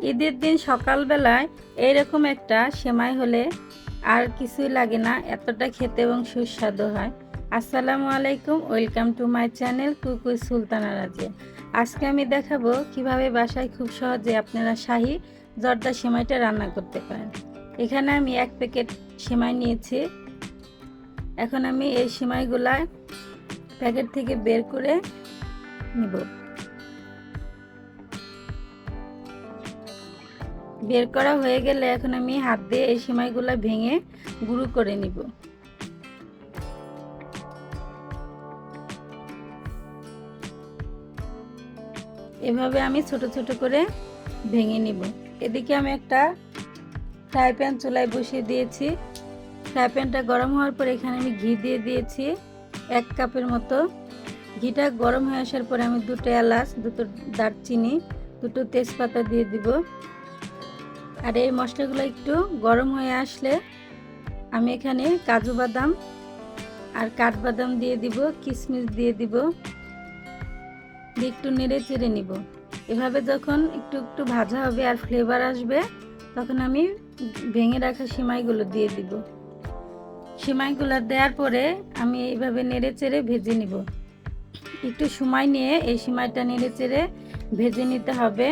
ঈদের দিন সকালবেলায় এইরকম একটা সেমাই হলে আর কিছুই লাগে না, এতটা খেতে এবং সুস্বাদু হয়। আসসালামু আলাইকুম, ওয়েলকাম টু মাই চ্যানেল কুকু সুলতানা রাজিয়া। আজকে আমি দেখাবো কিভাবে বাসায় খুব সহজে আপনারা শাহী জর্দা সেমাইটা রান্না করতে পারেন। এখানে আমি 1 প্যাকেট সেমাই নিয়েছি। এখন আমি এই সেমাইগুলা প্যাকেট থেকে বের করে নিব। বের করা হয়ে গেলে এখন আমি হাত দিয়ে এই সেমাইগুলো ভেঙে গুঁড়ো করে নিব। এভাবে আমি ছোট ছোট করে ভেঙে নিব। এদিকে আমি একটা ফ্রাই প্যান চুলায় বসিয়ে দিয়েছি। ফ্রাই প্যানটা গরম হওয়ার পর এখানে আমি ঘি দিয়ে দিয়েছি 1 কাপের মতো। ঘিটা গরম হয়ে আসার পরে আমি 2টো এলাচ, 2টো দারচিনি, 2টো তেজপাতা দিয়ে দিব। আর এই মশলাগুলো একটু গরম হয়ে আসলে আমি এখানে কাজু বাদাম আর কাঠবাদাম দিয়ে দিব, কিশমিশ দিয়ে দিব, দিয়ে একটু নেড়ে চেড়ে নিব। এভাবে যখন একটু একটু ভাজা হবে আর ফ্লেভার আসবে তখন আমি ভেঙে রাখা সেমাইগুলো দিয়ে দিব। সেমাইগুলো দেওয়ার পরে আমি এইভাবে নেড়ে চেড়ে ভেজে নিব। একটু সময় নিয়ে এই সেমাইটা নেড়ে চেড়ে ভেজে নিতে হবে।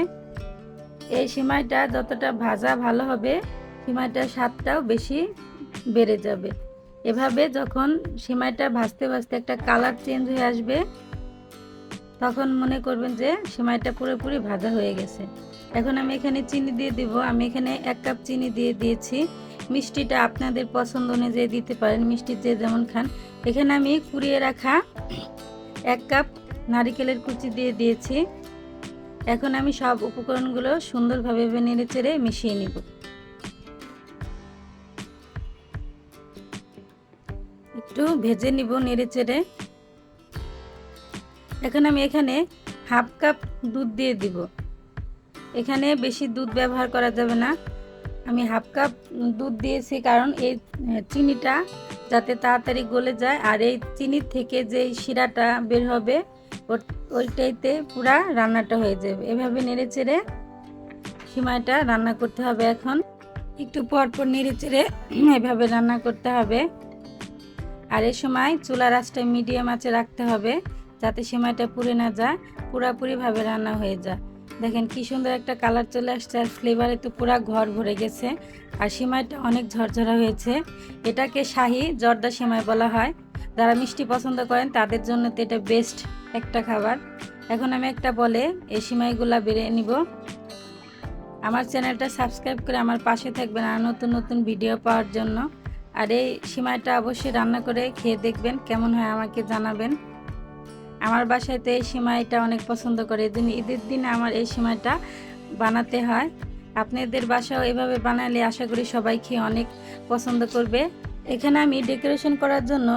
এই সেমাইটা যতটা ভাজা ভালো হবে সেমাইটার স্বাদটাও বেশি বেড়ে যাবে। এভাবে যখন সেমাইটা ভাজতে ভাজতে একটা কালার চেঞ্জ হয়ে আসবে তখন মনে করবেন যে সেমাইটা পুরোপুরি ভাজা হয়ে গেছে। এখন আমি এখানে চিনি দিয়ে দিব। আমি এখানে 1 কাপ চিনি দিয়ে দিয়েছি। মিষ্টিটা আপনাদের পছন্দ অনুযায়ী দিতে পারেন, মিষ্টি যে যেমন খান। এখানে আমি কুড়িয়ে রাখা 1 কাপ নারকেলের কুচি দিয়ে দিয়েছি। এখন আমি সব উপকরণগুলো সুন্দরভাবে নেড়ে চেড়ে মিশিয়ে নিব। একটু ভেজে নিব নেড়ে চেড়ে। এখন আমি এখানে 1/2 কাপ দুধ দিয়ে দিব। এখানে বেশি দুধ ব্যবহার করা যাবে না। আমি 1/2 কাপ দুধ দিয়েছি কারণ এই চিনিটা যাতে তাড়াতাড়ি গলে যায় আর এই চিনির থেকে যে শিরাটা বের হবে ওইটাইতে পুরা রান্নাটা হয়ে যাবে। এভাবে নেড়ে চেড়ে সেমাইটা রান্না করতে হবে। এখন একটু পর পর নেড়ে চেড়ে এভাবে রান্না করতে হবে। আর এই সময় চুলার আঁচটা মিডিয়াম আঁচে রাখতে হবে যাতে সেমাইটা পুড়ে না যায়, পুরাপুরিভাবে রান্না হয়ে যায়। দেখেন কি সুন্দর একটা কালার চলে আসছে আর ফ্লেভারে তো পুরা ঘর ভরে গেছে। আর সেমাইটা অনেক ঝরঝরা হয়েছে। এটাকে শাহী জর্দা সেমাই বলা হয়। যারা মিষ্টি পছন্দ করেন তাদের জন্য তো এটা বেস্ট একটা খাবার। এখন আমি একটা বলে এই সেমাইগুলা বেড়ে নিব। আমার চ্যানেলটা সাবস্ক্রাইব করে আমার পাশে থাকবেন আর নতুন নতুন ভিডিও পাওয়ার জন্য। আর এই সেমাইটা অবশ্যই রান্না করে খেয়ে দেখবেন, কেমন হয় আমাকে জানাবেন। আমার বাসায় তো এই সেমাইটা অনেক পছন্দ করে, এদিন ঈদের দিনে আমার এই সেমাইটা বানাতে হয়। আপনাদের বাসাও এভাবে বানালে আশা করি সবাই খেয়ে অনেক পছন্দ করবে। এখানে আমি ডেকোরেশন করার জন্য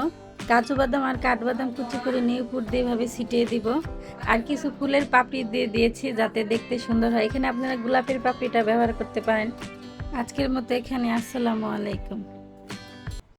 কাজু বাদাম আর কাঠবাদাম কুচি করে নিয়ে উপর দিয়ে এভাবে ছিটিয়ে দিব। আর কিছু ফুলের পাপড়ি দিয়ে দিয়েছি যাতে দেখতে সুন্দর হয়। এখানে আপনারা গোলাপের পাপড়িটা ব্যবহার করতে পারেন। আজকের মতো এখানে, আসসালামু আলাইকুম।